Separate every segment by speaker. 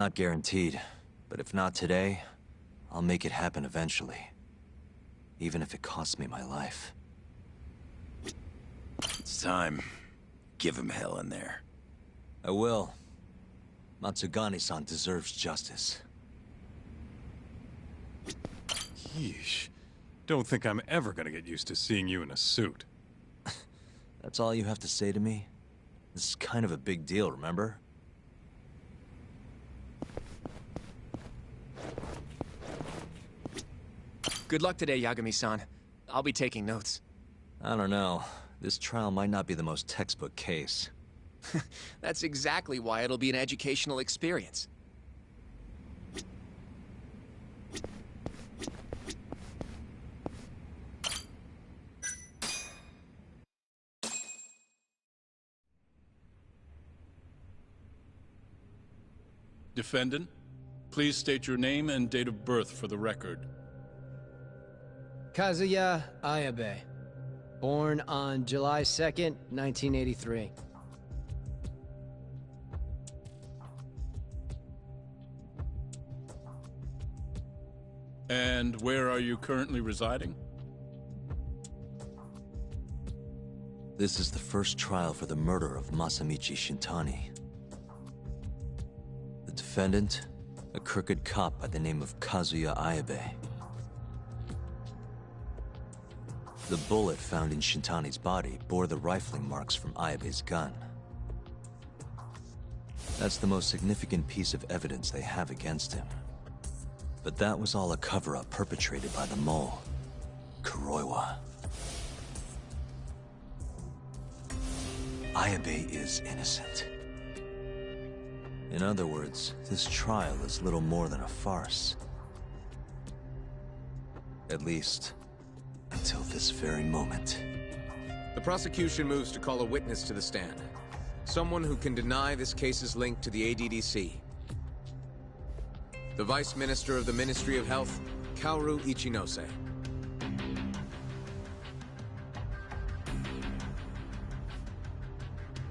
Speaker 1: Not guaranteed, but if not today, I'll make it happen eventually. Even if it costs me my life.
Speaker 2: It's time. Give him hell in there.
Speaker 1: I will. Matsugane-san deserves justice.
Speaker 3: Yeesh. Don't think I'm ever gonna get used to seeing you in a suit.
Speaker 1: That's all you have to say to me? This is kind of a big deal, remember?
Speaker 4: Good luck today, Yagami-san. I'll be taking notes.
Speaker 1: I don't know. This trial might not be the most textbook case.
Speaker 4: That's exactly why it'll be an educational experience.
Speaker 5: Defendant, please state your name and date of birth for the record.
Speaker 6: Kazuya Ayabe. Born on July 2nd, 1983.
Speaker 5: And where are you currently residing?
Speaker 1: This is the first trial for the murder of Masamichi Shintani. The defendant, a crooked cop by the name of Kazuya Ayabe. The bullet found in Shintani's body bore the rifling marks from Ayabe's gun. That's the most significant piece of evidence they have against him. But that was all a cover-up perpetrated by the mole, Kuroiwa. Ayabe is innocent. In other words, this trial is little more than a farce. At least, until this very moment.
Speaker 7: The prosecution moves to call a witness to the stand. Someone who can deny this case's link to the ADDC. The Vice Minister of the Ministry of Health, Kaoru Ichinose.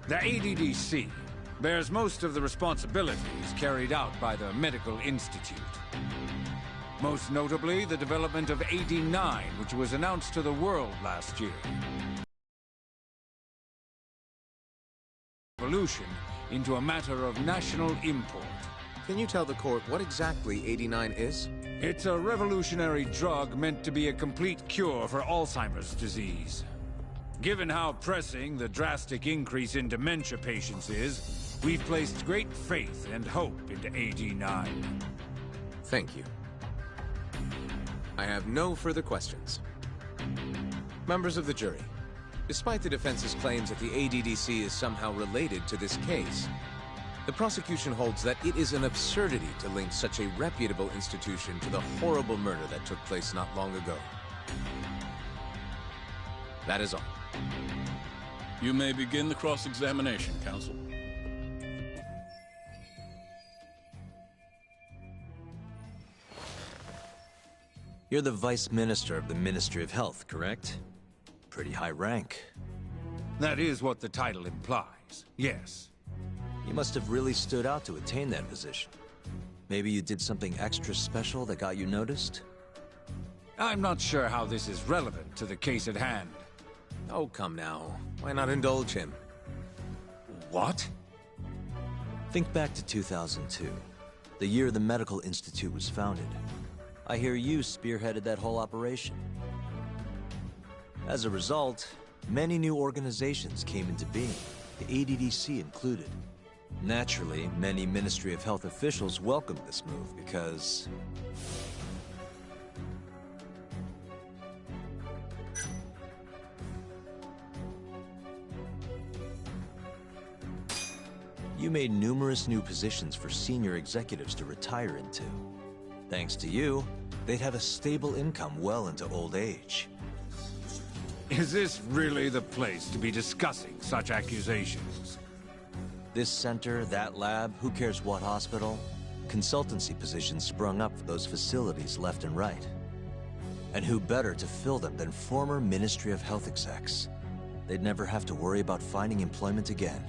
Speaker 8: The ADDC bears most of the responsibilities carried out by the Medical Institute. Most notably, the development of AD9, which was announced to the world last year. Evolution into a matter of national import.
Speaker 7: Can you tell the court what exactly AD9 is?
Speaker 8: It's a revolutionary drug meant to be a complete cure for Alzheimer's disease. Given how pressing the drastic increase in dementia patients is, we've placed great faith and hope into AD9.
Speaker 7: Thank you. I have no further questions. Members of the jury, despite the defense's claims that the ADDC is somehow related to this case, the prosecution holds that it is an absurdity to link such a reputable institution to the horrible murder that took place not long ago. That is all.
Speaker 5: You may begin the cross-examination, counsel.
Speaker 1: You're the Vice Minister of the Ministry of Health, correct? Pretty high rank.
Speaker 8: That is what the title implies, yes.
Speaker 1: You must have really stood out to attain that position. Maybe you did something extra special that got you noticed?
Speaker 8: I'm not sure how this is relevant to the case at hand.
Speaker 7: Oh, come now. Why not indulge him?
Speaker 8: What?
Speaker 1: Think back to 2002, the year the Medical Institute was founded. I hear you spearheaded that whole operation. As a result, many new organizations came into being, the ADDC included. Naturally, many Ministry of Health officials welcomed this move because... you made numerous new positions for senior executives to retire into. Thanks to you, they'd have a stable income well into old age.
Speaker 8: Is this really the place to be discussing such accusations?
Speaker 1: This center, that lab, who cares what hospital? Consultancy positions sprung up for those facilities left and right. And who better to fill them than former Ministry of Health execs? They'd never have to worry about finding employment again.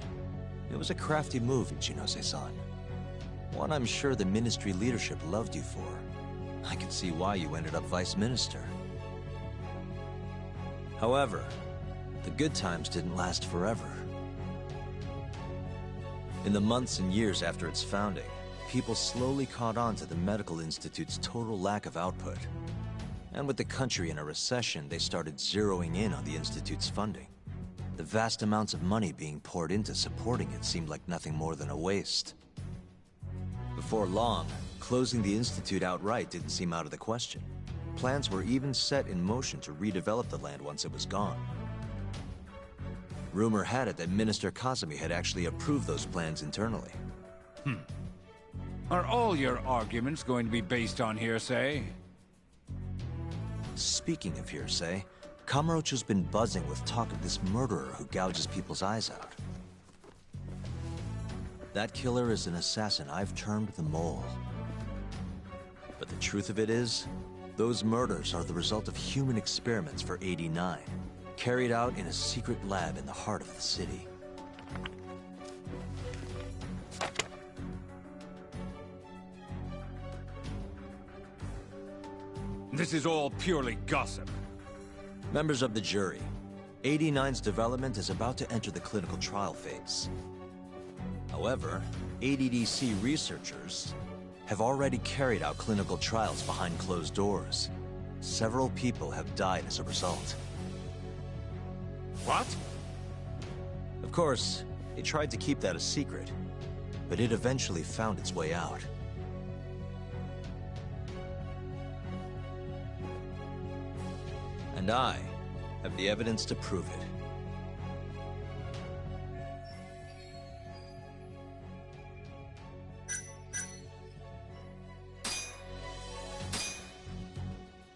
Speaker 1: It was a crafty move, Ichinose-san. One I'm sure the Ministry leadership loved you for. I could see why you ended up Vice Minister. However, the good times didn't last forever. In the months and years after its founding, people slowly caught on to the Medical Institute's total lack of output. And with the country in a recession, they started zeroing in on the Institute's funding. The vast amounts of money being poured into supporting it seemed like nothing more than a waste. Before long, closing the Institute outright didn't seem out of the question. Plans were even set in motion to redevelop the land once it was gone. Rumor had it that Minister Kazumi had actually approved those plans internally.
Speaker 8: Are all your arguments going to be based on hearsay?
Speaker 1: Speaking of hearsay, Kamurocho's been buzzing with talk of this murderer who gouges people's eyes out. That killer is an assassin I've termed the Mole. But the truth of it is, those murders are the result of human experiments for 89, carried out in a secret lab in the heart of the city.
Speaker 8: This is all purely gossip.
Speaker 1: Members of the jury, 89's development is about to enter the clinical trial phase. However, ADDC researchers have already carried out clinical trials behind closed doors. Several people have died as a result.
Speaker 8: What?
Speaker 1: Of course, they tried to keep that a secret, but it eventually found its way out. And I have the evidence to prove it.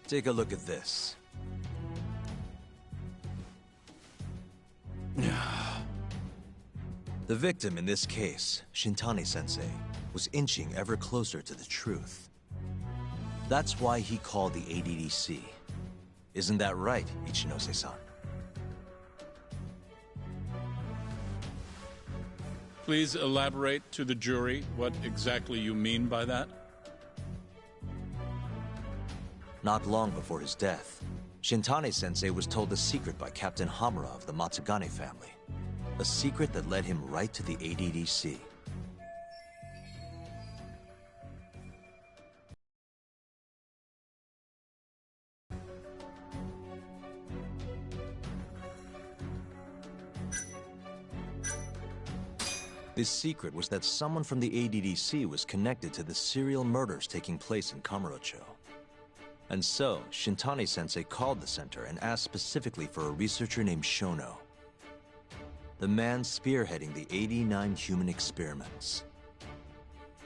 Speaker 1: Take a look at this. The victim in this case, Shintani-sensei, was inching ever closer to the truth. That's why he called the ADDC. Isn't that right, Ichinose-san?
Speaker 5: Please elaborate to the jury what exactly you mean by that.
Speaker 1: Not long before his death, Shintani-sensei was told a secret by Captain Hamura of the Matsugane family. A secret that led him right to the ADDC. This secret was that someone from the ADDC was connected to the serial murders taking place in Kamurocho. And so, Shintani-sensei called the center and asked specifically for a researcher named Shono. The man spearheading the 89 human experiments.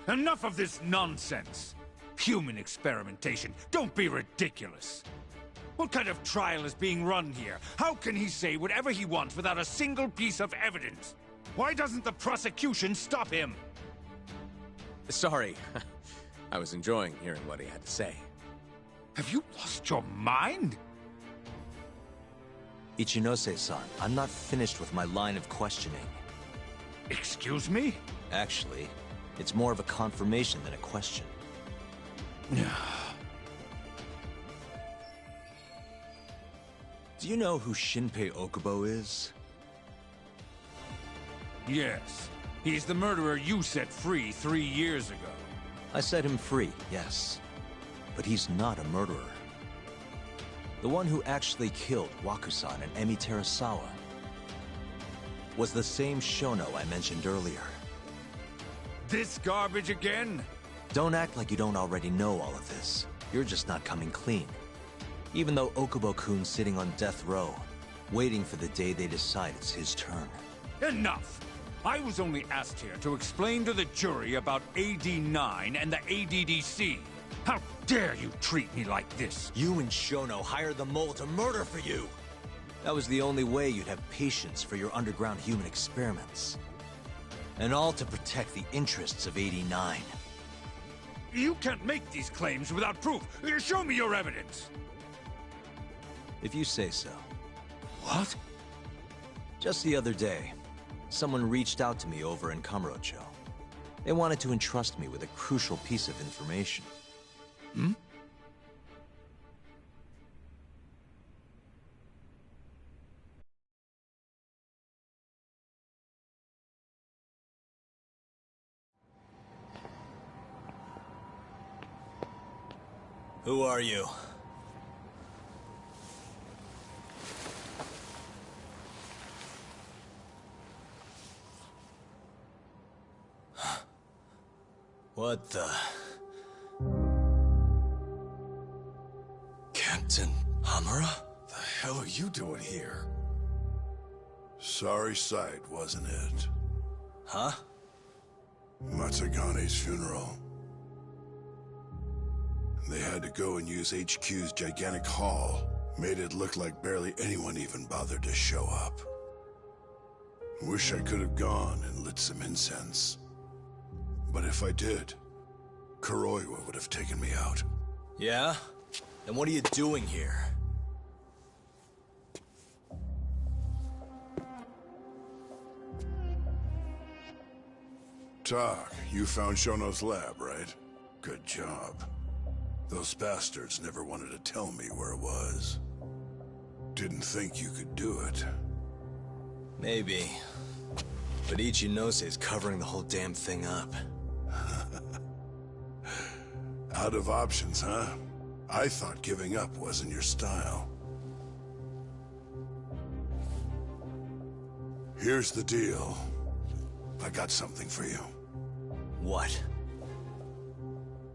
Speaker 8: Enough of this nonsense! Human experimentation. Don't be ridiculous. What kind of trial is being run here? How can he say whatever he wants without a single piece of evidence? Why doesn't the prosecution stop him?
Speaker 7: Sorry. I was enjoying hearing what he had to say.
Speaker 8: Have you lost your mind?
Speaker 1: Ichinose-san, I'm not finished with my line of questioning.
Speaker 8: Excuse me?
Speaker 1: Actually, it's more of a confirmation than a question. Do you know who Shinpei Okubo is?
Speaker 8: Yes. He's the murderer you set free 3 years ago.
Speaker 1: I set him free, yes. But he's not a murderer. The one who actually killed Wakusan and Emi Terasawa was the same Shono I mentioned earlier.
Speaker 8: This garbage again?
Speaker 1: Don't act like you don't already know all of this. You're just not coming clean. Even though Okubo-kun's sitting on death row, waiting for the day they decide it's his turn.
Speaker 8: Enough! I was only asked here to explain to the jury about AD9 and the ADDC. How dare you treat me like this?
Speaker 1: You and Shono hired the mole to murder for you! That was the only way you'd have patience for your underground human experiments. And all to protect the interests of 89.
Speaker 8: You can't make these claims without proof. Show me your evidence.
Speaker 1: If you say so.
Speaker 8: What?
Speaker 1: Just the other day, someone reached out to me over in Kamurocho. They wanted to entrust me with a crucial piece of information.
Speaker 2: Hmm?
Speaker 1: Who are you? What the... Captain Hamura?
Speaker 9: The hell are you doing here? Sorry sight, wasn't it?
Speaker 1: Huh?
Speaker 9: Matsugane's funeral. They had to go and use HQ's gigantic hall. Made it look like barely anyone even bothered to show up. Wish I could have gone and lit some incense. But if I did, Kuroiwa would have taken me out.
Speaker 1: Yeah? Then what are you doing here?
Speaker 9: Tak, you found Shono's lab, right? Good job. Those bastards never wanted to tell me where it was. Didn't think you could do it.
Speaker 1: Maybe. But Ichinose covering the whole damn thing up.
Speaker 9: Out of options, huh? I thought giving up wasn't your style. Here's the deal. I got something for you.
Speaker 1: What?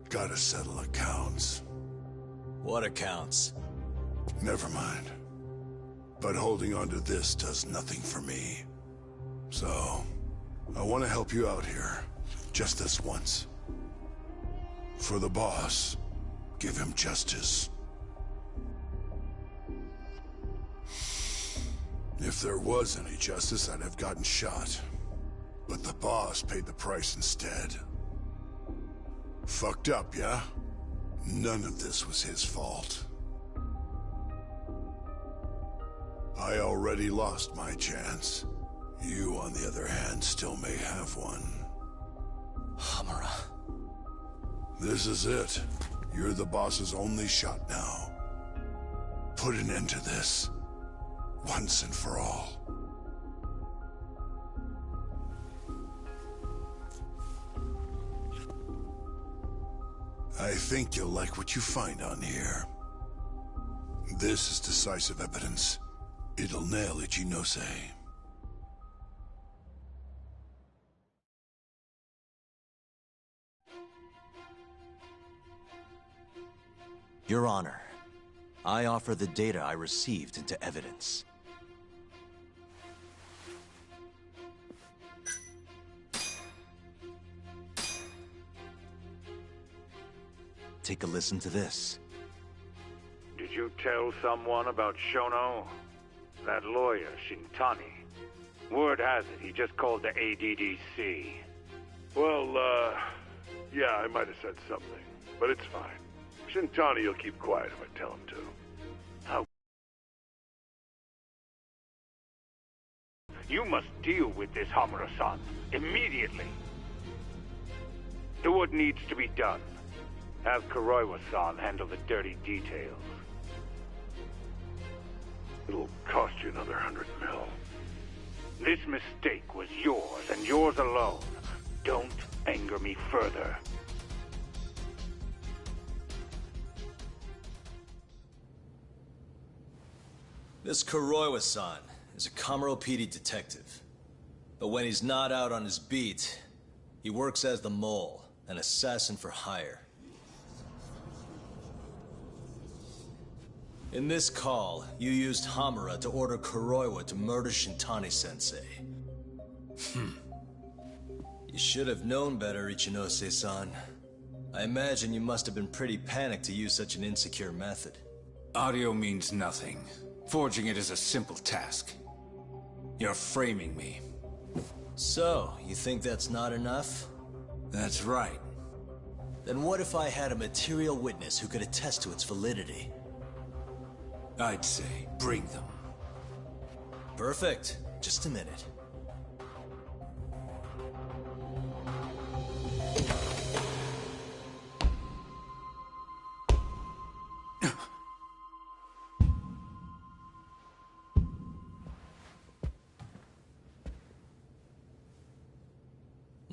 Speaker 9: Gotta settle accounts.
Speaker 1: What accounts?
Speaker 9: Never mind. But holding on to this does nothing for me. So, I want to help you out here. Just this once. For the boss, give him justice. If there was any justice, I'd have gotten shot. But the boss paid the price instead. Fucked up, yeah? None of this was his fault. I already lost my chance. You, on the other hand, still may have one.
Speaker 1: Hamura.
Speaker 9: This is it. You're the boss's only shot now. Put an end to this. Once and for all. I think you'll like what you find on here. This is decisive evidence. It'll nail Ichinose.
Speaker 1: Your Honor, I offer the data I received into evidence. Take a listen to this.
Speaker 10: Did you tell someone about Shono? That lawyer, Shintani. Word has it, he just called the ADDC.
Speaker 11: Well, yeah, I might have said something, but it's fine. Shintani will keep quiet if I tell him to.
Speaker 10: How? You must deal with this, Hamura-san, immediately. Do what needs to be done. Have Kuroiwa-san handle the dirty details.
Speaker 11: It'll cost you another 100 mil.
Speaker 10: This mistake was yours, and yours alone. Don't anger me further.
Speaker 1: This Kuroiwa-san is a Kamuro PD detective. But when he's not out on his beat, he works as the mole, an assassin for hire. In this call, you used Hamura to order Kuroiwa to murder Shintani-sensei. You should have known better, Ichinose-san. I imagine you must have been pretty panicked to use such an insecure method.
Speaker 8: Audio means nothing. Forging it is a simple task. You're framing me.
Speaker 1: So, you think that's not enough?
Speaker 8: That's right.
Speaker 1: Then what if I had a material witness who could attest to its validity?
Speaker 8: I'd say, bring them.
Speaker 1: Perfect. Just a minute.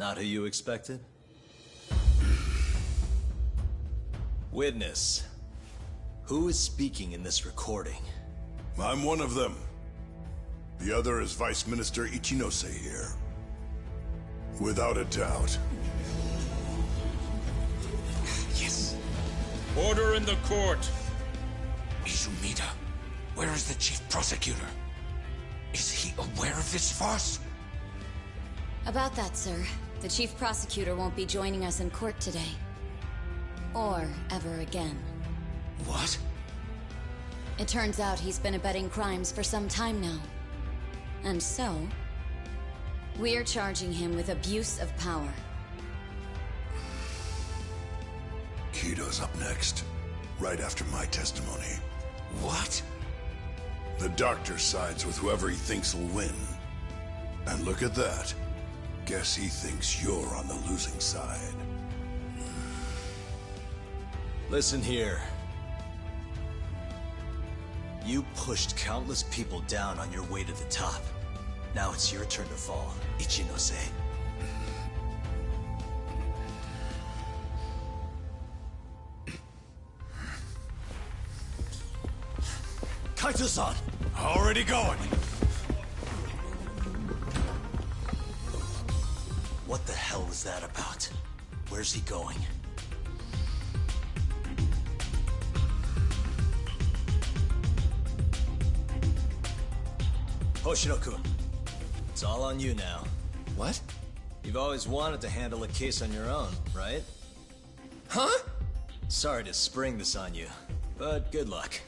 Speaker 1: Not who you expected? Witness. Who is speaking in this recording?
Speaker 9: I'm one of them. The other is Vice Minister Ichinose here. Without a doubt.
Speaker 8: Yes.
Speaker 5: Order in the court.
Speaker 8: Izumida, where is the chief prosecutor? Is he aware of this farce?
Speaker 12: About that, sir. The chief prosecutor won't be joining us in court today. Or ever again.
Speaker 8: What?
Speaker 12: It turns out he's been abetting crimes for some time now. And so, we're charging him with abuse of power.
Speaker 9: Kido's up next, right after my testimony.
Speaker 8: What?
Speaker 9: The doctor sides with whoever he thinks will win. And look at that. Guess he thinks you're on the losing side.
Speaker 1: Listen here. You pushed countless people down on your way to the top. Now it's your turn to fall, Ichinose. Kaito-san!
Speaker 3: Already going.
Speaker 1: What the hell is that about? Where's he going? Hoshino-kun, it's all on you now.
Speaker 4: What?
Speaker 1: You've always wanted to handle a case on your own, right?
Speaker 4: Huh?
Speaker 1: Sorry to spring this on you, but good luck.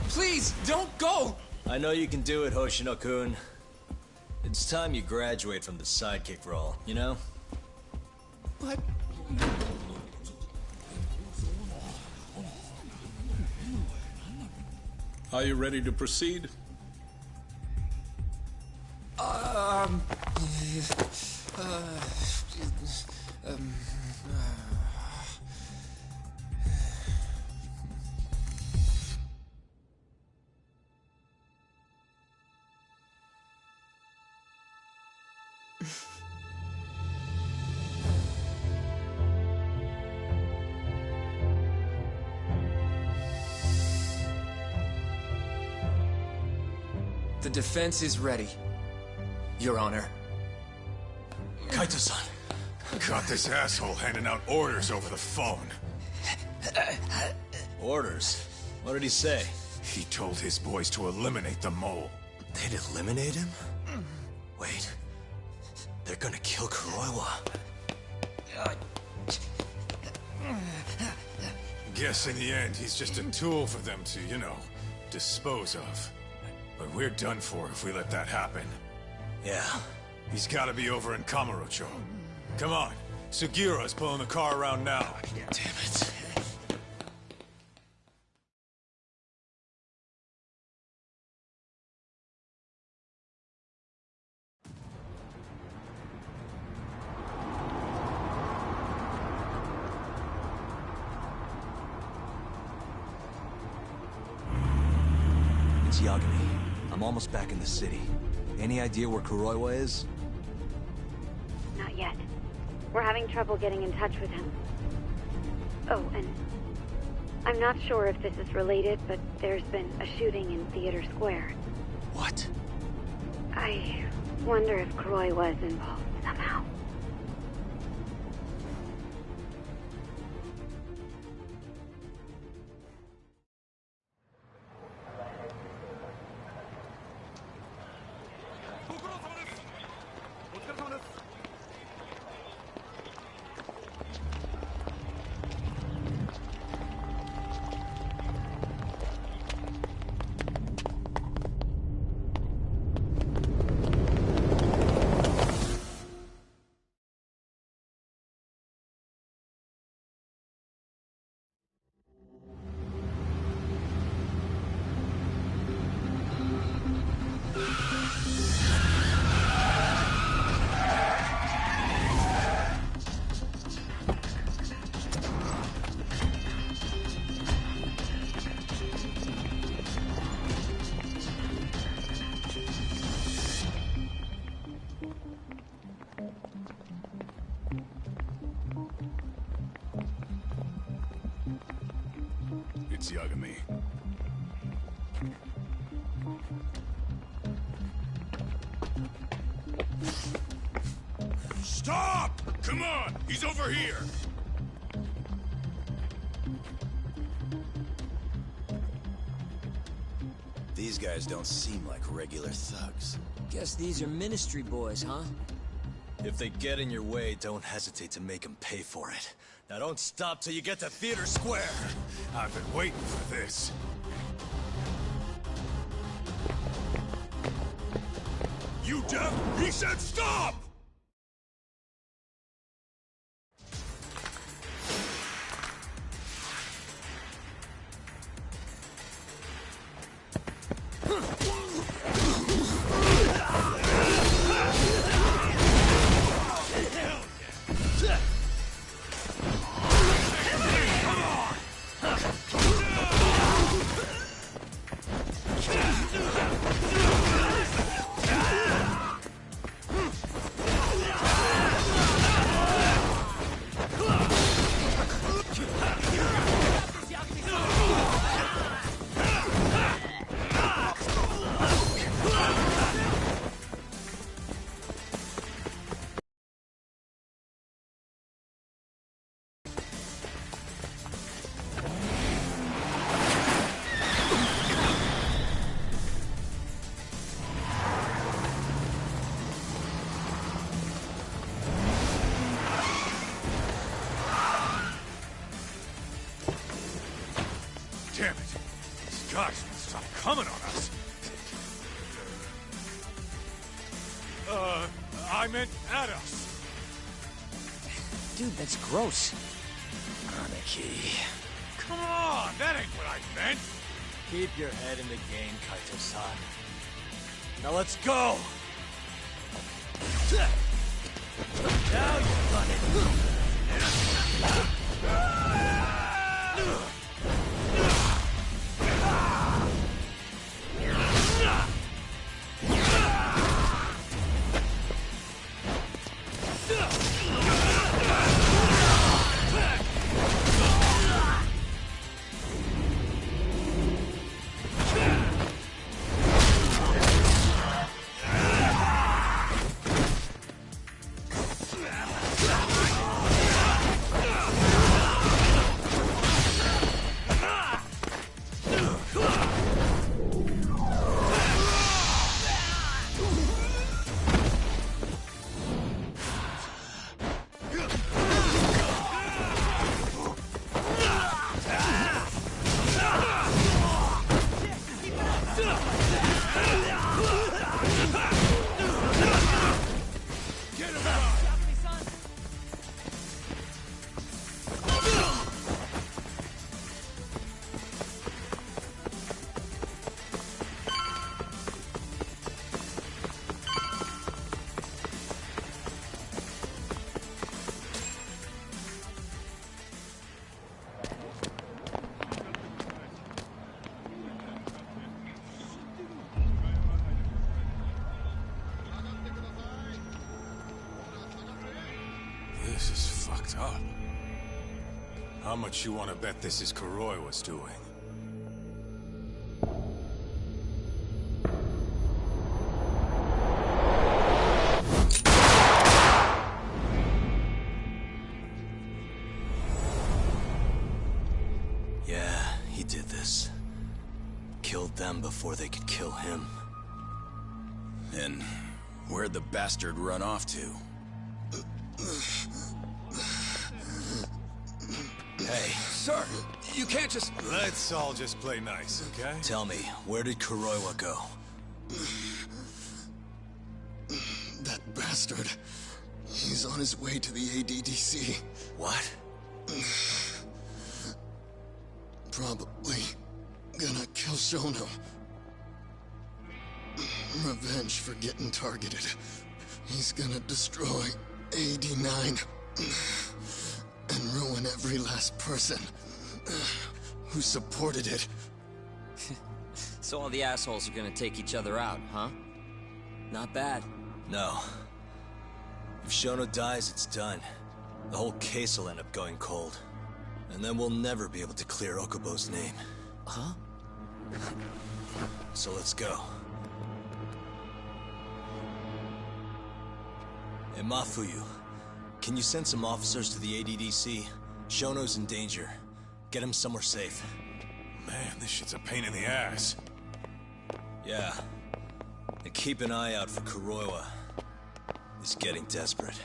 Speaker 4: Please, don't go!
Speaker 1: I know you can do it, Hoshino-kun. It's time you graduate from the sidekick role, you know?
Speaker 4: But...
Speaker 5: Are you ready to proceed?
Speaker 4: The defense is ready, Your Honor.
Speaker 1: Kaito-san!
Speaker 3: Got this asshole handing out orders over the phone.
Speaker 1: Orders? What did he say?
Speaker 3: He told his boys to eliminate the mole.
Speaker 1: They'd eliminate him? Wait. They're gonna kill Kuroiwa.
Speaker 3: Guess in the end, he's just a tool for them to, you know, dispose of. But we're done for if we let that happen.
Speaker 1: Yeah.
Speaker 3: He's gotta be over in Kamurocho. Come on. Sugira's pulling the car around now.
Speaker 1: Damn it. It's Yagami. I'm almost back in the city. Any idea where Kuroiwa is?
Speaker 13: Not yet. We're having trouble getting in touch with him. Oh, and I'm not sure if this is related, but there's been a shooting in Theater Square.
Speaker 1: What?
Speaker 13: I wonder if Kuroiwa is involved somehow.
Speaker 3: It's Yagami. Stop! Come on! He's over here!
Speaker 2: These guys don't seem like regular thugs.
Speaker 14: Guess these are ministry boys, huh?
Speaker 1: If they get in your way, don't hesitate to make them pay for it. Now don't stop till you get to Theater Square!
Speaker 3: I've been waiting for this. You deaf? He said stop! Damn it! These guys won't stop coming on us! I meant at us!
Speaker 14: Dude, that's gross.
Speaker 2: Anarchy.
Speaker 3: Come on! That ain't what I meant!
Speaker 1: Keep your head in the game, Kaito-san. Now let's go! Now you've done it!
Speaker 3: This is fucked up. How much you want to bet this is Kuroi was doing?
Speaker 1: Yeah, he did this. Killed them before they could kill him.
Speaker 2: And where'd the bastard run off to?
Speaker 1: Hey.
Speaker 4: Sir, you can't just...
Speaker 3: Let's all just play nice, okay?
Speaker 1: Tell me, where did Kuroiwa go?
Speaker 15: That bastard. He's on his way to the ADDC.
Speaker 1: What?
Speaker 15: Probably gonna kill Shono. Revenge for getting targeted. He's gonna destroy AD9 and ruin every last person who supported it.
Speaker 14: So all the assholes are gonna take each other out, huh? Not bad.
Speaker 1: No. If Shono dies, it's done. The whole case will end up going cold. And then we'll never be able to clear Okubo's name. Huh? So let's go. Hey, Mafuyu, can you send some officers to the ADDC? Shono's in danger. Get him somewhere safe.
Speaker 3: Man, this shit's a pain in the ass.
Speaker 1: Yeah. And keep an eye out for Kuroiwa. He's getting desperate.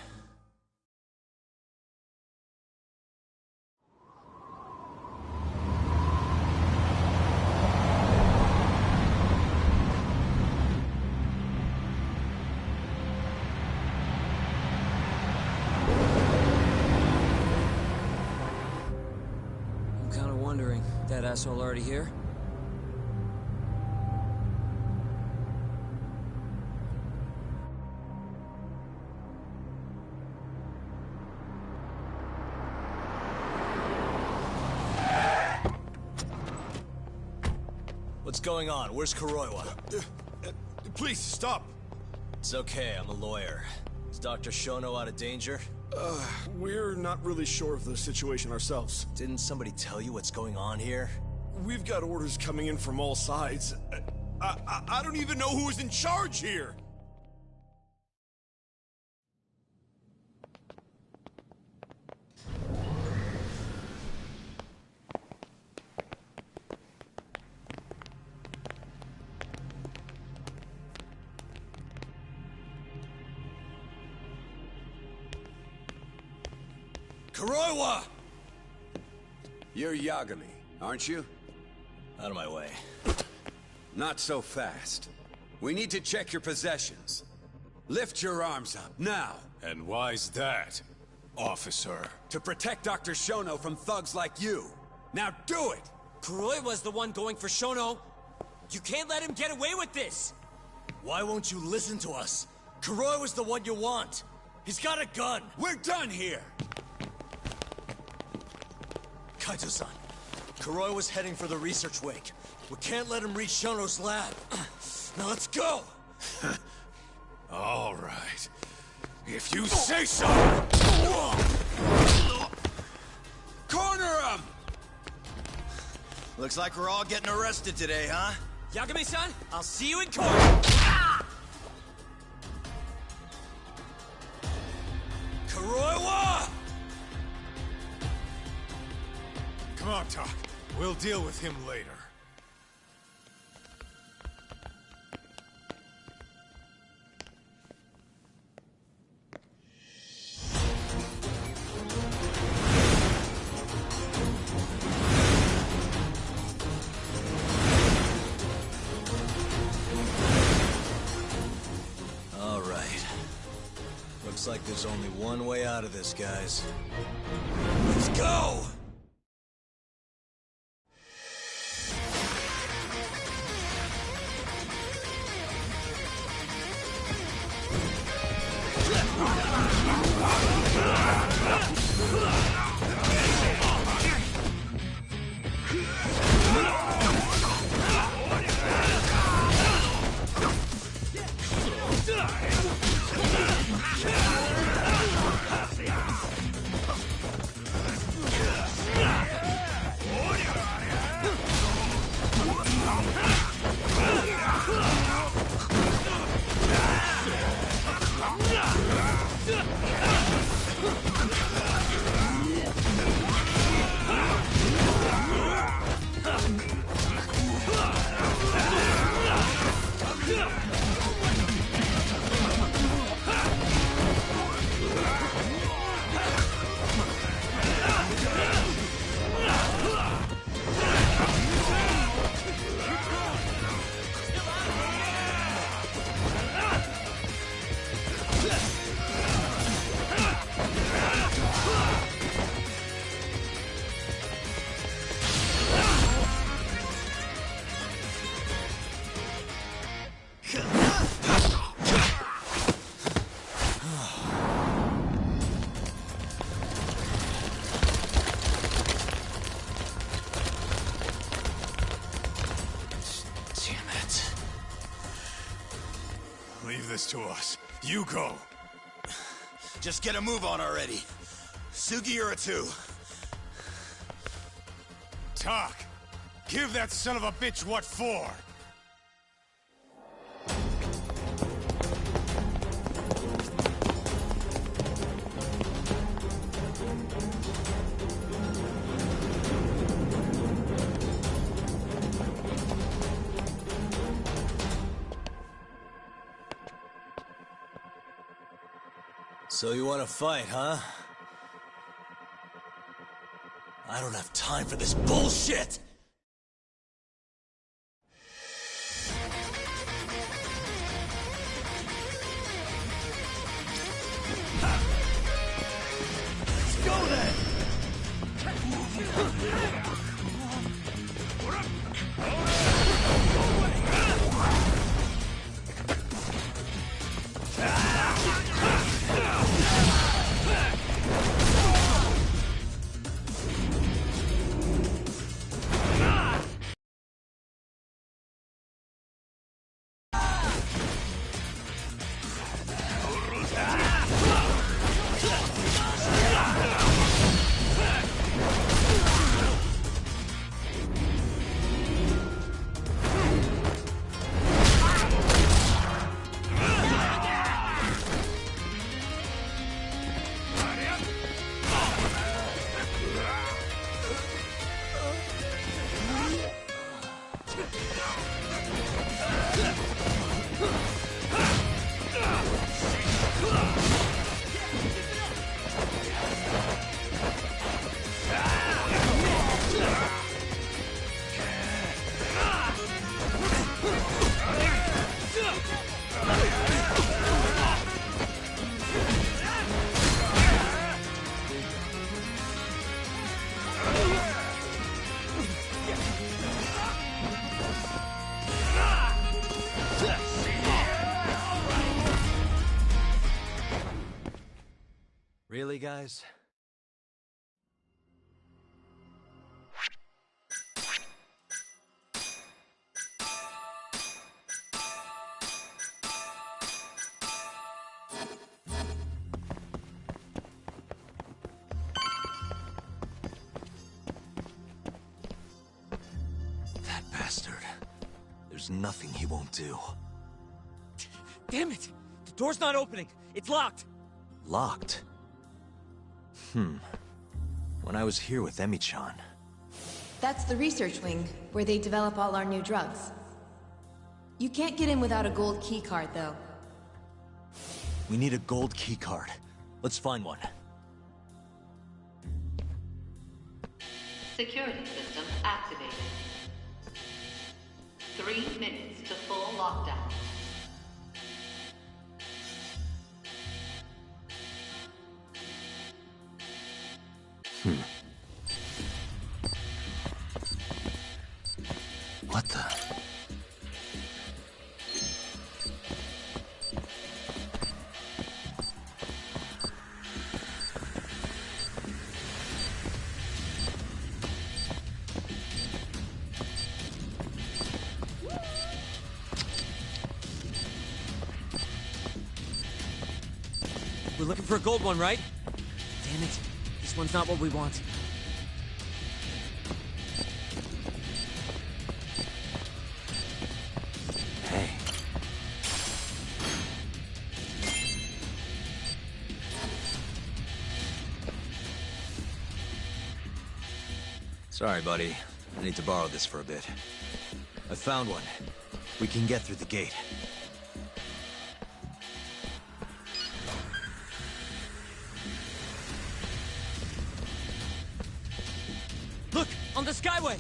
Speaker 14: I'm kind of wondering, that asshole already here?
Speaker 1: What's going on? Where's Kuroiwa?
Speaker 15: Please, stop!
Speaker 1: It's okay, I'm a lawyer. Is Dr. Shono out of danger?
Speaker 15: We're not really sure of the situation ourselves.
Speaker 1: Didn't somebody tell you what's going on here?
Speaker 15: We've got orders coming in from all sides. I don't even know who is in charge here!
Speaker 1: Kuroiwa!
Speaker 16: You're Yagami, aren't you?
Speaker 1: Out of my way.
Speaker 16: Not so fast. We need to check your possessions. Lift your arms up, now!
Speaker 3: And why's that, officer?
Speaker 16: To protect Dr. Shono from thugs like you. Now do it!
Speaker 14: Kuroiwa's the one going for Shono. You can't let him get away with this!
Speaker 1: Why won't you listen to us? Kuroiwa's the one you want. He's got a gun.
Speaker 16: We're done here!
Speaker 1: Kaito-san, Kuroiwa's heading for the research wing. We can't let him reach Shono's lab. Now let's go!
Speaker 3: All right. If you say so!
Speaker 16: Corner him!
Speaker 17: Looks like we're all getting arrested today, huh?
Speaker 14: Yagami-san, I'll see you in court!
Speaker 1: Kuroiwa!
Speaker 3: Come on, Tak. We'll deal with him later.
Speaker 1: All right. Looks like there's only one way out of this, guys. Let's go!
Speaker 3: Leave this to us. You go.
Speaker 17: Just get a move on already. Sugi or a two.
Speaker 3: Tak, Give that son of a bitch what for!
Speaker 1: So you want to fight, huh? I don't have time for this bullshit! Let's go then! Really, guys? That bastard. There's nothing he won't do.
Speaker 18: Damn it! The door's not opening. It's locked.
Speaker 1: Locked? When I was here with Emi-chan.
Speaker 19: That's the research wing, where they develop all our new drugs. You can't get in without a gold keycard, though.
Speaker 1: We need a gold keycard. Let's find one.
Speaker 20: Security system activated. 3 minutes to full lockdown.
Speaker 1: What the?
Speaker 18: We're looking for a gold one, right? Damn it. This one's not what we want.
Speaker 1: Hey. Sorry, buddy. I need to borrow this for a bit. I found one. We can get through the gate.
Speaker 18: Look! On the Skyway!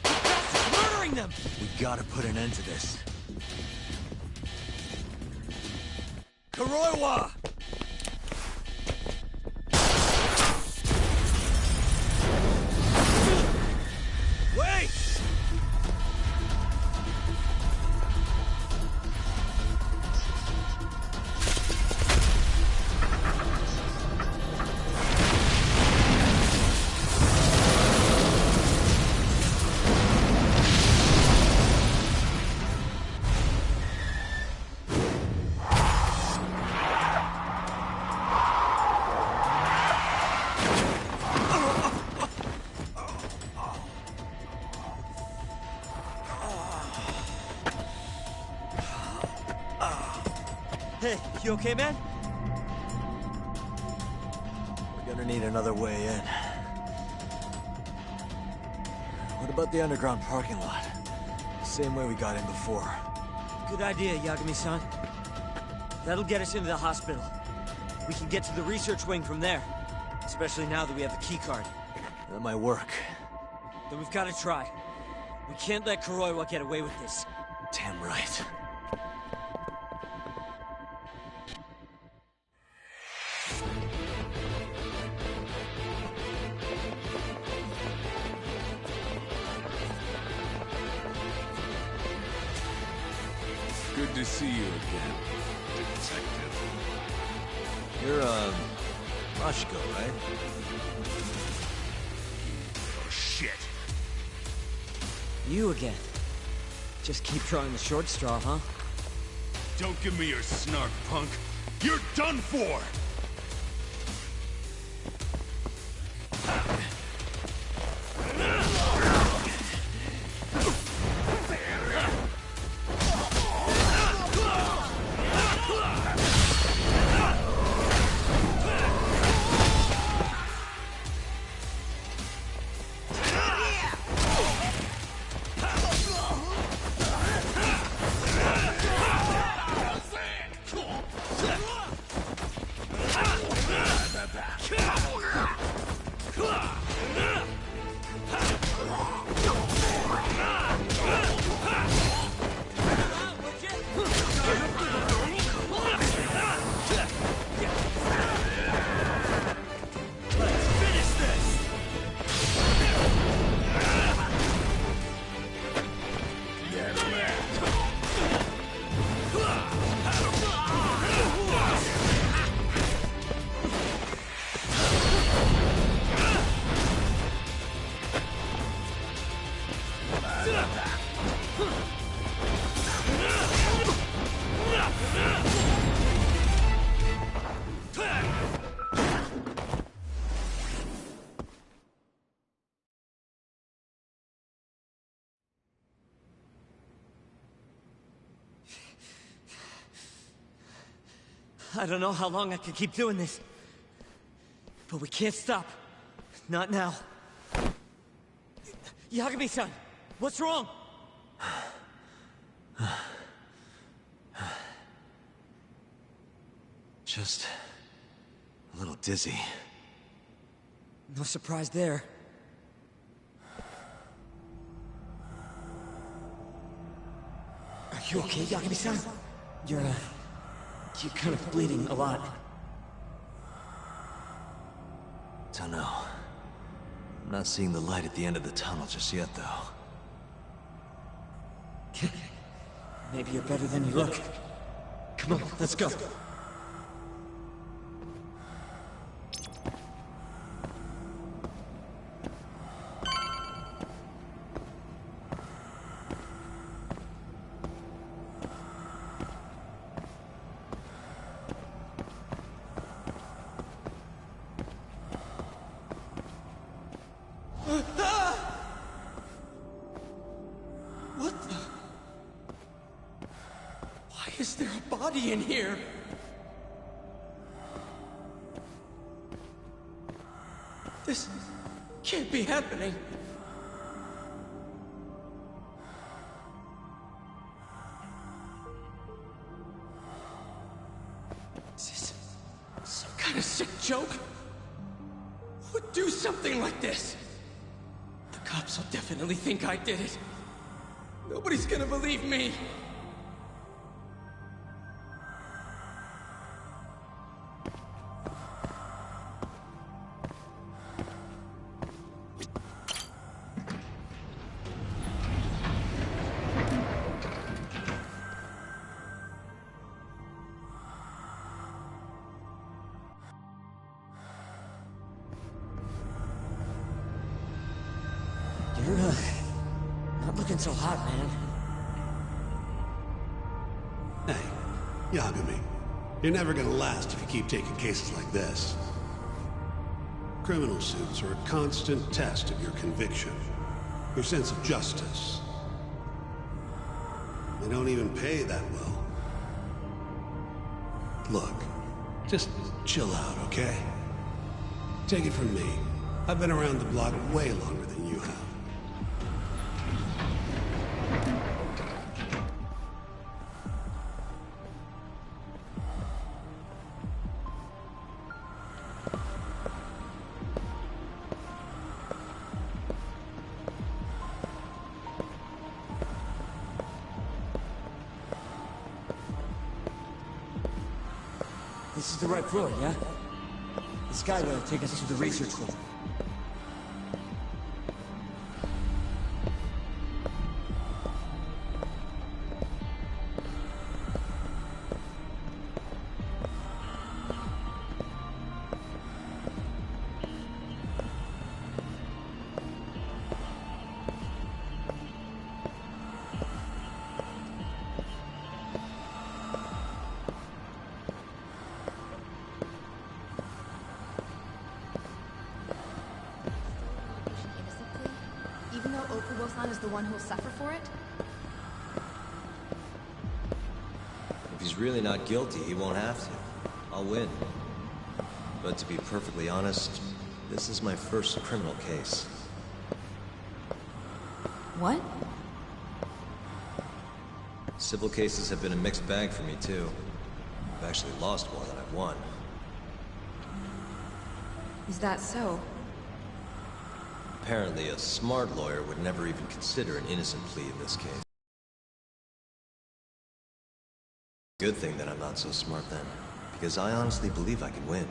Speaker 18: That's murdering them!
Speaker 1: We gotta put an end to this. Kuroiwa! Wait!
Speaker 18: Hey, you okay, man?
Speaker 1: We're gonna need another way in. What about the underground parking lot? Same way we got in before.
Speaker 18: Good idea, Yagami-san. That'll get us into the hospital. We can get to the research wing from there. Especially now that we have the keycard.
Speaker 1: That might work.
Speaker 18: Then we've got to try. We can't let Kuroiwa get away with this.
Speaker 1: Damn right.
Speaker 16: Good to see you again, Detective.
Speaker 1: You're, Mashko, right?
Speaker 16: Oh, shit.
Speaker 18: You again. Just keep drawing the short straw, huh?
Speaker 16: Don't give me your snark, punk. You're done for!
Speaker 18: I don't know how long I can keep doing this. But we can't stop. Not now. Yagami-san, what's wrong?
Speaker 1: Just a little dizzy.
Speaker 18: No surprise there. Are you okay, Yagami-san? You're kind of bleeding a lot.
Speaker 1: Don't know. I'm not seeing the light at the end of the tunnel just yet, though.
Speaker 18: Maybe you're better than you look. Come on, let's go.
Speaker 21: What the? Why is there a body in here? This can't be happening. Is this some kind of sick joke? Who would do something like this? The cops will definitely think I did it. Nobody's gonna believe me.
Speaker 18: You're, not looking so hot, man.
Speaker 22: Hey, Yagami, you're never gonna last if you keep taking cases like this. Criminal suits are a constant test of your conviction, your sense of justice. They don't even pay that well. Look, just chill out, okay? Take it from me. I've been around the block way longer than you have.
Speaker 18: This is the right floor, yeah? The skyway will take us to the research room.
Speaker 19: Even though Okubo-san is the one who'll suffer for it?
Speaker 1: If he's really not guilty, he won't have to. I'll win. But to be perfectly honest, this is my first criminal case.
Speaker 19: What?
Speaker 1: Civil cases have been a mixed bag for me, too. I've actually lost more than I've won.
Speaker 19: Is that so?
Speaker 1: Apparently, a smart lawyer would never even consider an innocent plea in this case. Good thing that I'm not so smart then, because I honestly believe I can win.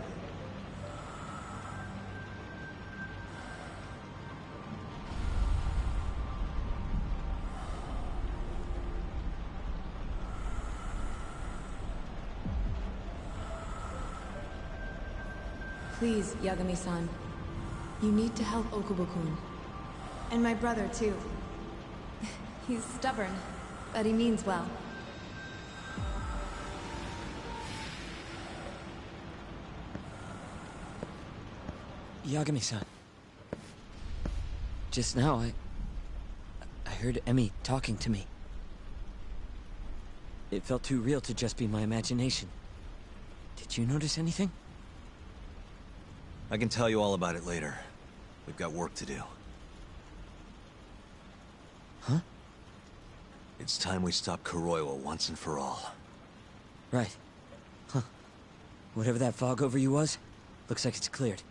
Speaker 19: Please, Yagami-san. You need to help Okubo-kun. And my brother, too. He's stubborn, but he means well.
Speaker 18: Yagami-san. Just now, I heard Emmy talking to me. It felt too real to just be my imagination. Did you notice anything?
Speaker 1: I can tell you all about it later. We've got work to do.
Speaker 18: Huh?
Speaker 1: It's time we stop Kuroiwa once and for all.
Speaker 18: Right. Huh. Whatever that fog over you was, looks like it's cleared.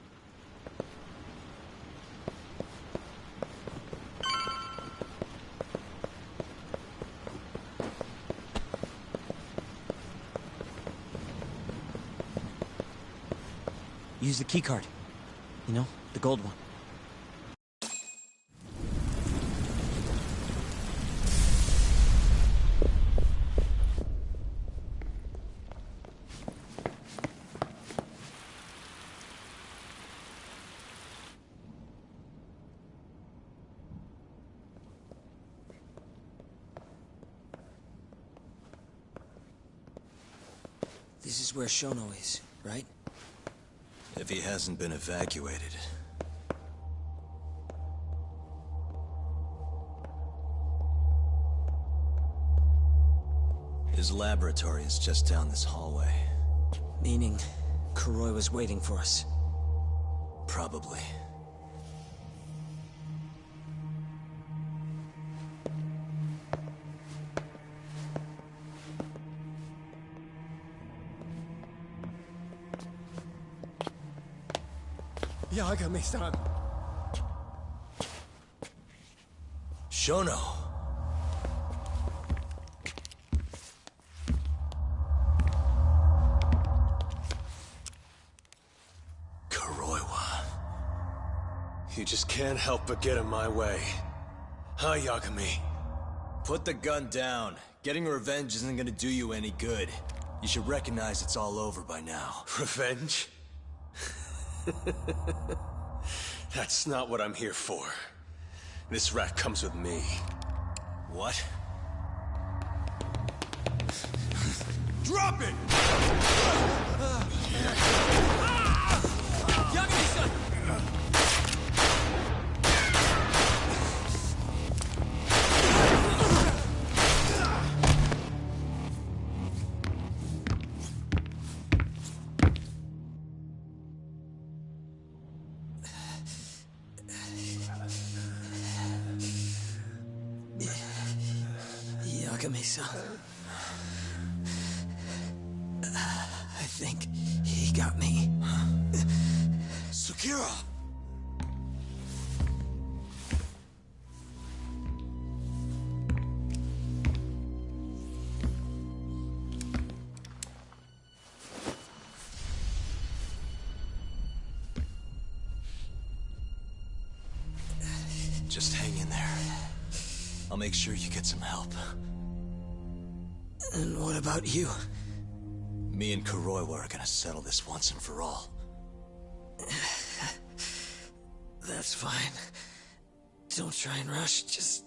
Speaker 18: Use the keycard. You know, the gold one. This is where Shono is, right?
Speaker 1: If he hasn't been evacuated. His laboratory is just down this hallway.
Speaker 18: Meaning, Kuroi was waiting for us.
Speaker 1: Probably.
Speaker 21: Yagami-san.
Speaker 1: Shono.
Speaker 21: Kuroiwa. You just can't help but get in my way. Huh, Yagami?
Speaker 1: Put the gun down. Getting revenge isn't gonna do you any good. You should recognize it's all over by now.
Speaker 21: Revenge? That's not what I'm here for. This rat comes with me.
Speaker 1: What?
Speaker 21: Drop it!
Speaker 18: Yagami-san!
Speaker 21: Yagami-san. I think he got me.
Speaker 17: Sakura!
Speaker 1: Just hang in there. I'll make sure you get some help.
Speaker 21: And what about you?
Speaker 1: Me and Kuroiwa are gonna settle this once and for all.
Speaker 21: That's fine. Don't try and rush, just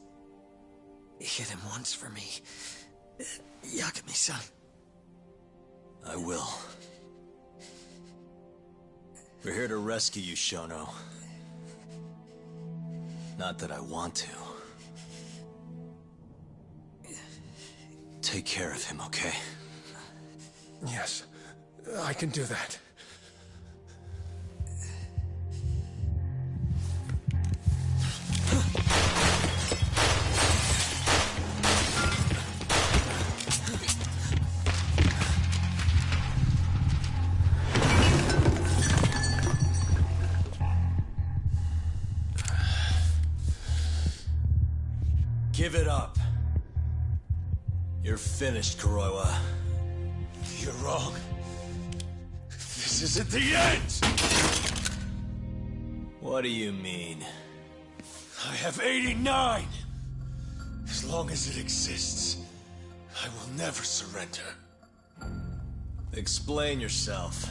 Speaker 21: hit him once for me. Yagami-san.
Speaker 1: I will. We're here to rescue you, Shono. Not that I want to. Take care of him, okay?
Speaker 3: Yes, I can do that.
Speaker 1: Give it up. You're finished, Kuroiwa.
Speaker 3: You're wrong. This isn't the end!
Speaker 1: What do you mean?
Speaker 3: I have 89! As long as it exists, I will never surrender.
Speaker 1: Explain yourself.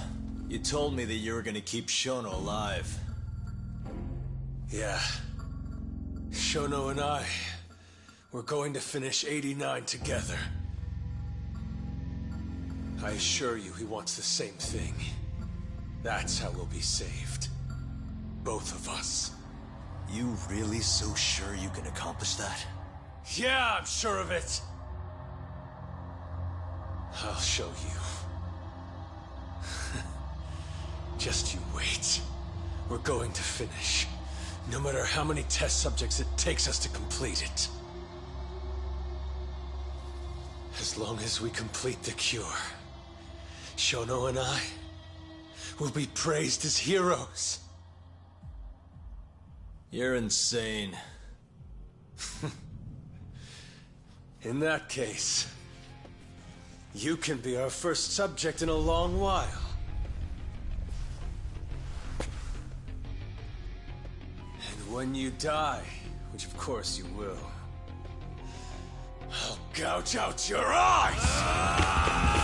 Speaker 1: You told me that you were gonna keep Shono alive.
Speaker 3: Yeah. Shono and I, we're going to finish 89 together. I assure you he wants the same thing. That's how we'll be saved. Both of us.
Speaker 1: You really so sure you can accomplish that?
Speaker 3: Yeah, I'm sure of it. I'll show you. Just you wait. We're going to finish. No matter how many test subjects it takes us to complete it. As long as we complete the cure, Shono and I will be praised as heroes.
Speaker 1: You're insane.
Speaker 3: In that case, you can be our first subject in a long while. And when you die, which of course you will, I'll gouge out your eyes!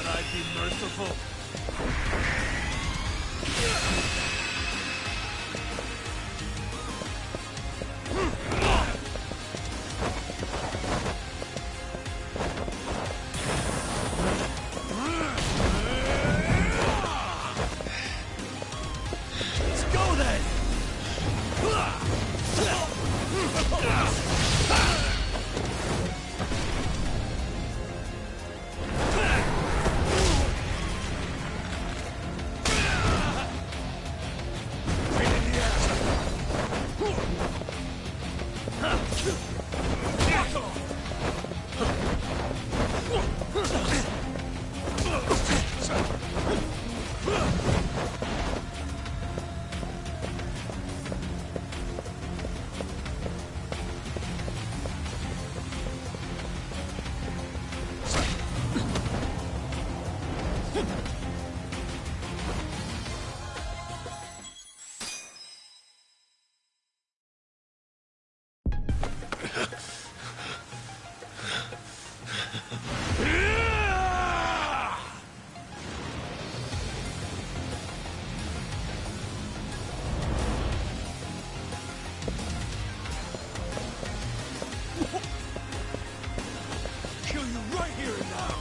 Speaker 8: thought I'd be merciful?
Speaker 21: Let's go then! Kill you right here and now!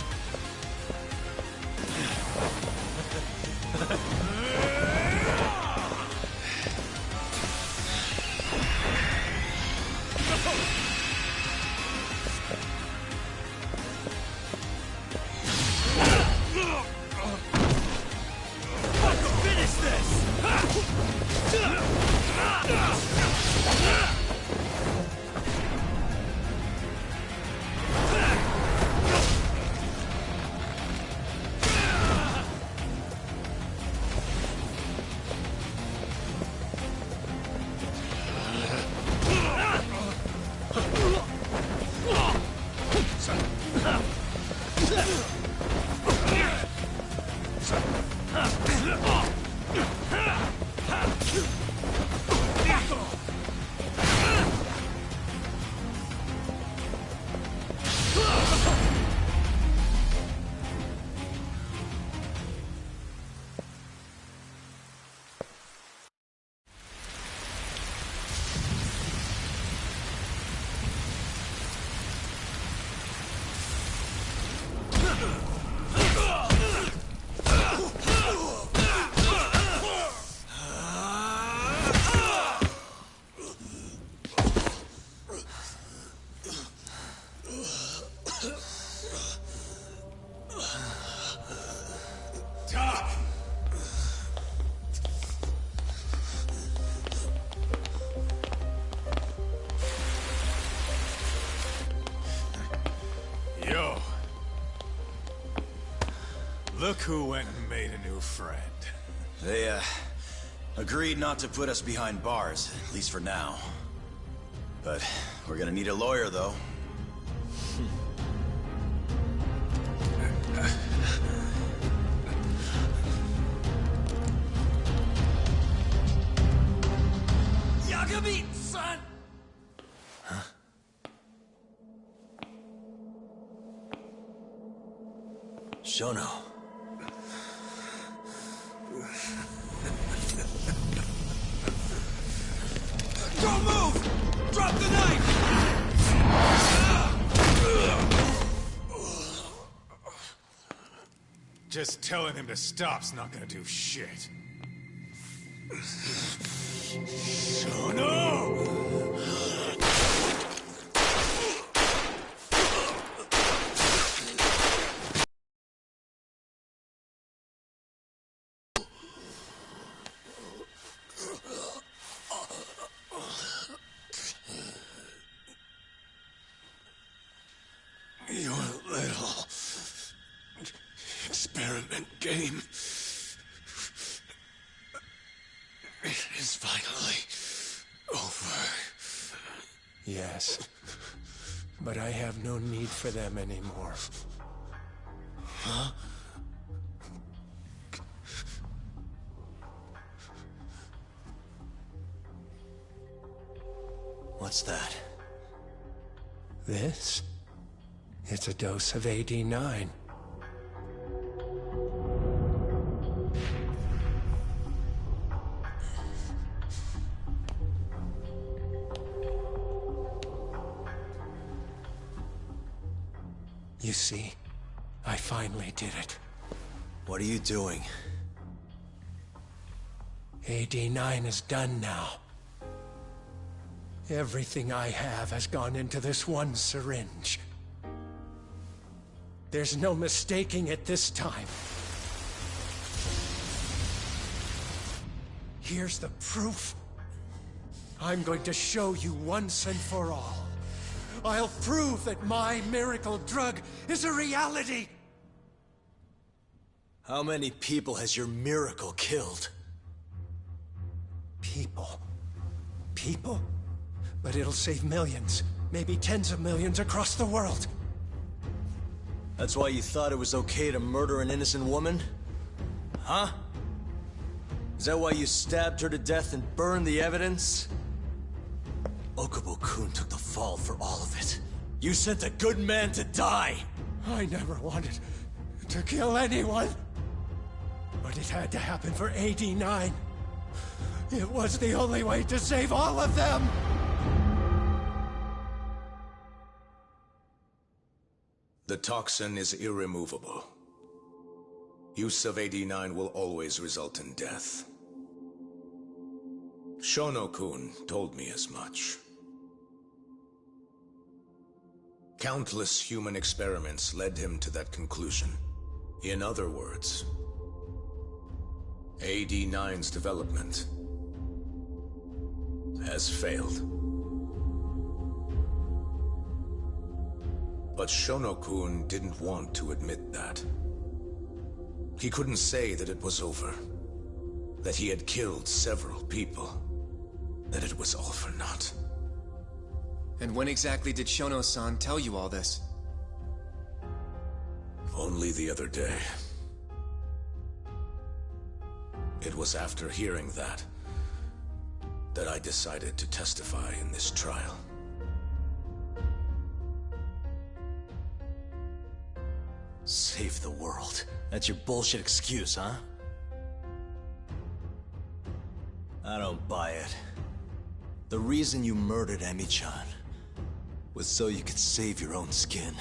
Speaker 21: Finish this!
Speaker 3: Yo. Look who went and made a new friend.
Speaker 17: They, agreed not to put us behind bars, at least for now. But we're gonna need a lawyer, though.
Speaker 21: Yagami, son!
Speaker 1: Shono.
Speaker 21: Don't move! Drop the knife!
Speaker 3: Just telling him to stop's not gonna do shit.
Speaker 21: Shono!
Speaker 22: Your little experiment game is finally over. Yes, but I have no need for them anymore.
Speaker 21: Huh?
Speaker 1: What's that?
Speaker 22: This? It's a dose of AD9. You see, I finally did it.
Speaker 1: What are you doing?
Speaker 22: AD9 is done now. Everything I have has gone into this one syringe. There's no mistaking it this time. Here's the proof. I'm going to show you once and for all. I'll prove that my miracle drug is a reality!
Speaker 1: How many people has your miracle killed?
Speaker 22: People? People? But it'll save millions, maybe tens of millions across the world.
Speaker 1: That's why you thought it was okay to murder an innocent woman? Huh? Is that why you stabbed her to death and burned the evidence? Okubo-kun took the fall for all of it. You sent a good man to die!
Speaker 22: I never wanted to kill anyone. But it had to happen for AD9. It was the only way to save all of them!
Speaker 6: The toxin is irremovable. Use of AD9 will always result in death. Shono-kun told me as much. Countless human experiments led him to that conclusion. In other words, AD9's development has failed. But Shono-kun didn't want to admit that. He couldn't say that it was over, that he had killed several people, that it was all for naught.
Speaker 4: And when exactly did Shono-san tell you all this?
Speaker 6: Only the other day. It was after hearing that I decided to testify in this trial.
Speaker 1: Save the world. That's your bullshit excuse, huh? I don't buy it. The reason you murdered Emi-chan was so you could save your own skin.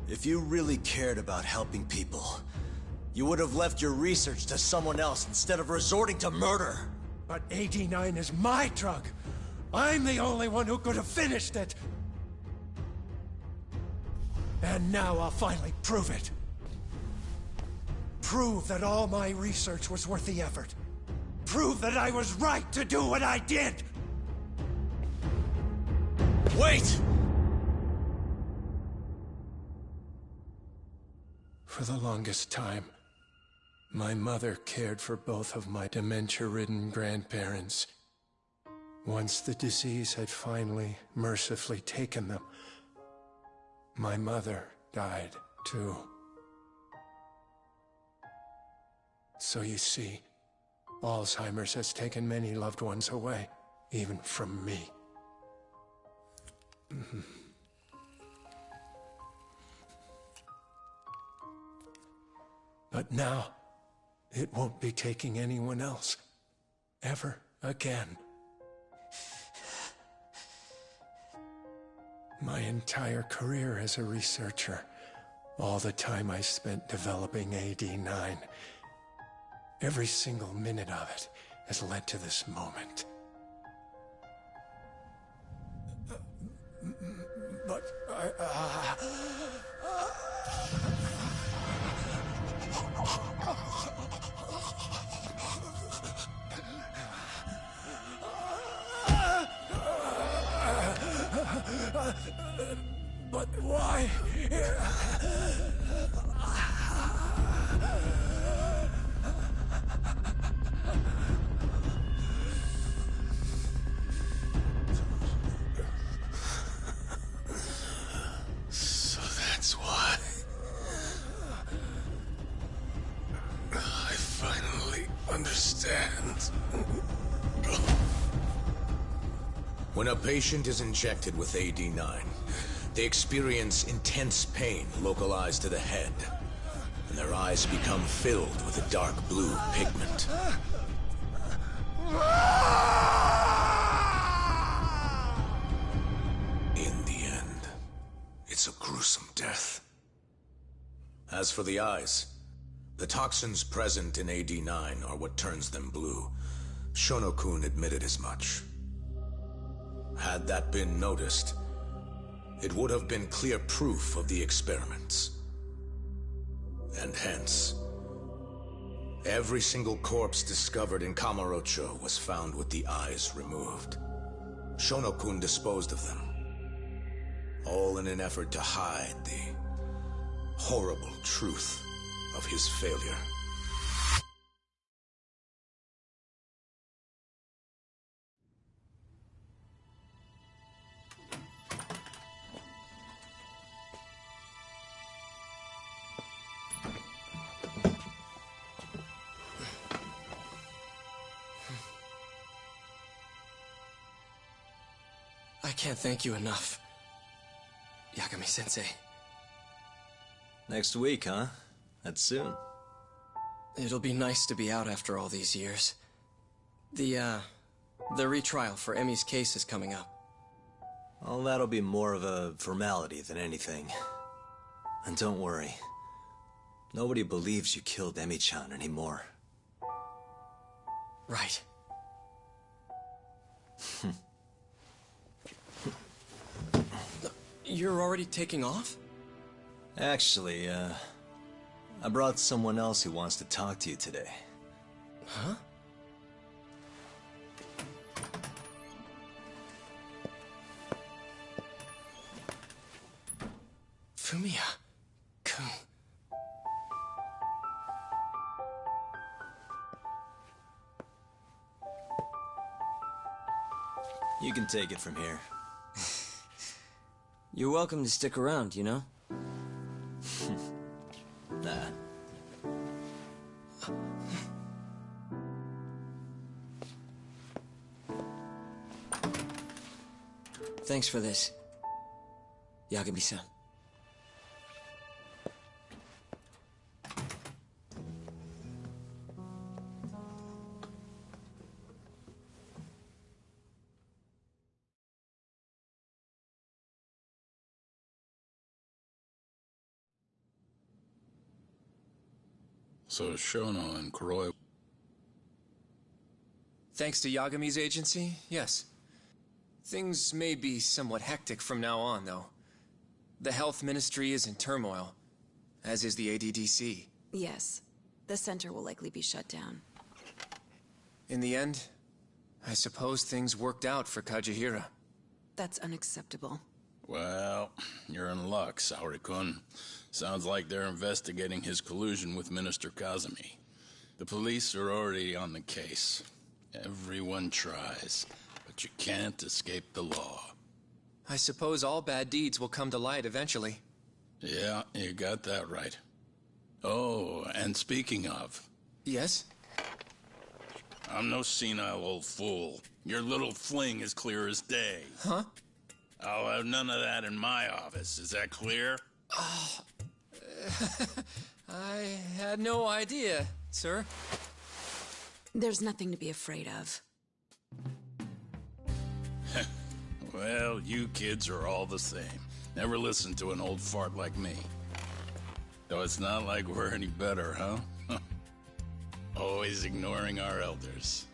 Speaker 1: If you really cared about helping people, you would have left your research to someone else instead of resorting to murder.
Speaker 22: But AD9 is my drug. I'm the only one who could have finished it. And now I'll finally prove it. Prove that all my research was worth the effort. Prove that I was right to do what I did!
Speaker 1: Wait!
Speaker 22: For the longest time, my mother cared for both of my dementia-ridden grandparents. Once the disease had finally, mercifully taken them, my mother died, too. So you see, Alzheimer's has taken many loved ones away, even from me. But now, it won't be taking anyone else, ever again. My entire career as a researcher, all the time I spent developing AD9, every single minute of it has led to this moment. But but why?
Speaker 3: So that's why. I finally understand.
Speaker 6: When a patient is injected with AD9, they experience intense pain localized to the head, and their eyes become filled with a dark blue pigment. In the end, it's a gruesome As for the eyes, the toxins present in AD9 are what turns them blue. Shono-kun admitted as much. Had that been noticed, it would have been clear proof of the experiments. And hence, every single corpse discovered in Kamurocho was found with the eyes removed. Shono-kun disposed of them, all in an effort to hide the horrible truth of his failure.
Speaker 21: I can't thank you enough, Yagami-sensei.
Speaker 1: Next week, huh? That's soon.
Speaker 21: It'll be nice to be out after all these years. The retrial for Emmy's case is coming up.
Speaker 1: Well, that'll be more of a formality than anything. And don't worry. Nobody believes you killed Emmy-chan anymore.
Speaker 21: Right. You're already taking off?
Speaker 1: Actually, I brought someone else who wants to talk to you today.
Speaker 21: Huh? Fumiya-kun.
Speaker 1: You can take it from here.
Speaker 18: You're welcome to stick around, you know?
Speaker 1: Nah.
Speaker 18: Thanks for this, Yagami-san.
Speaker 5: So Shono and Kuroi...
Speaker 4: Thanks to Yagami's agency, yes. Things may be somewhat hectic from now on, though. The health ministry is in turmoil, as is the ADDC.
Speaker 7: Yes. The center will likely be shut down.
Speaker 4: In the end, I suppose things worked out for Kajihira.
Speaker 7: That's unacceptable.
Speaker 5: Well, you're in luck, Saori-kun. Sounds like they're investigating his collusion with Minister Kazumi. The police are already on the case. Everyone tries, but you can't escape the law.
Speaker 4: I suppose all bad deeds will come to light eventually.
Speaker 5: Yeah, you got that right. Oh, and speaking of...
Speaker 4: Yes?
Speaker 5: I'm no senile old fool. Your little fling is clear as day.
Speaker 4: Huh?
Speaker 5: I'll have none of that in my office. Is that clear?
Speaker 4: I had no idea, sir.
Speaker 7: There's nothing to be afraid of.
Speaker 5: Well, you kids are all the same. Never listen to an old fart like me. Though it's not like we're any better, huh? Always ignoring our elders.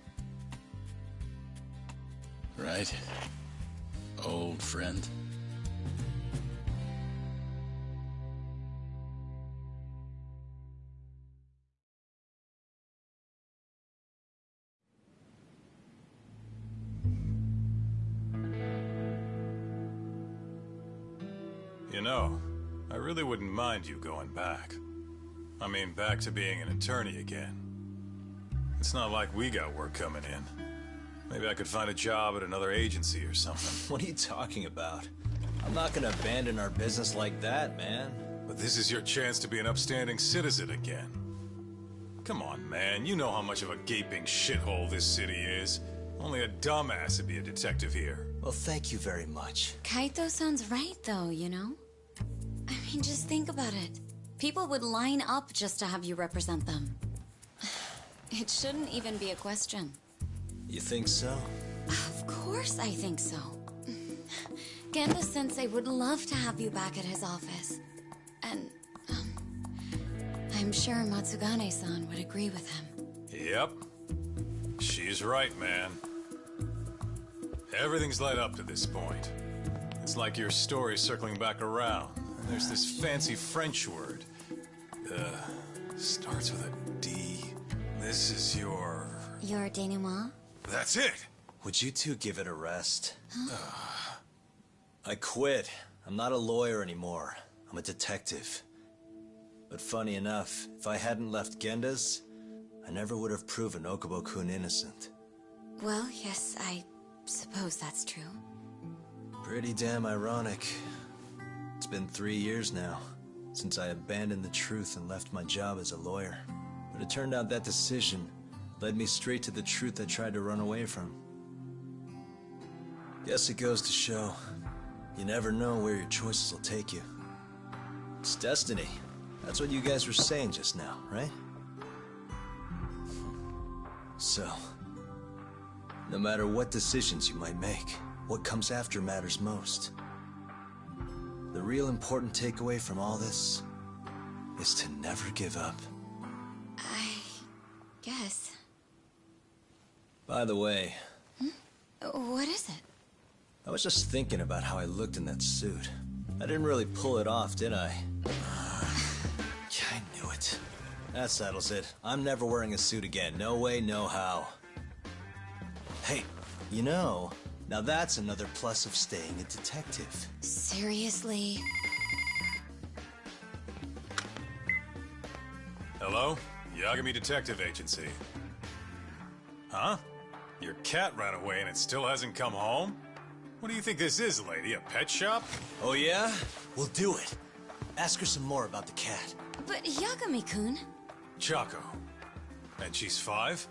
Speaker 5: Right? Old friend?
Speaker 3: You know, I really wouldn't mind you going back. I mean, back to being an attorney again. It's not like we got work coming in. Maybe I could find a job at another agency or something.
Speaker 1: What are you talking about? I'm not gonna abandon our business like that, man.
Speaker 3: But this is your chance to be an upstanding citizen again. Come on, man. You know how much of a gaping shithole this city is. Only a dumbass would be a detective here.
Speaker 1: Well, thank you very much.
Speaker 12: Kaito sounds right, though, you know? I mean, just think about it. People would line up just to have you represent them. It shouldn't even be a question.
Speaker 1: You think so?
Speaker 12: Of course I think so. Gendo-sensei would love to have you back at his office. And, I'm sure Matsugane-san would agree with him.
Speaker 3: Yep. She's right, man. Everything's led up to this point. It's like your story's circling back around. And there's this fancy French word. Starts with a D. This is your...
Speaker 12: Your denouement?
Speaker 3: That's it!
Speaker 1: Would you two give it a rest? Huh? I quit. I'm not a lawyer anymore. I'm a detective. But funny enough, if I hadn't left Genda's, I never would have proven Okubo-kun innocent.
Speaker 12: Well, yes, I suppose that's true.
Speaker 1: Pretty damn ironic. It's been 3 years now, since I abandoned the truth and left my job as a lawyer. But it turned out that decision led me straight to the truth I tried to run away from. Guess it goes to show, you never know where your choices will take you. It's destiny. That's what you guys were saying just now, right? So, no matter what decisions you might make, what comes after matters most. The real important takeaway from all this is to never give up.
Speaker 12: I guess.
Speaker 1: By the way...
Speaker 12: What is it?
Speaker 1: I was just thinking about how I looked in that suit. I didn't really pull it off, did I? Yeah, I knew it. That settles it. I'm never wearing a suit again. No way, no how. Hey, you know, now that's another plus of staying a detective.
Speaker 12: Seriously?
Speaker 3: Hello? Yagami Detective Agency. Huh? Your cat ran away and it still hasn't come home? What do you think this is, lady? A pet shop?
Speaker 1: Oh, yeah? We'll do it. Ask her some more about the cat.
Speaker 12: But Yagami-kun...
Speaker 3: Choco. And she's 5?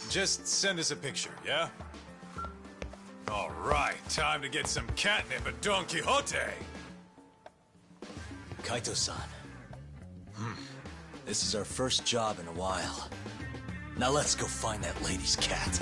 Speaker 3: Just send us a picture, yeah? All right, time to get some catnip at Don Quixote!
Speaker 1: Kaito-san. This is our first job in a while. Now let's go find that lady's cat.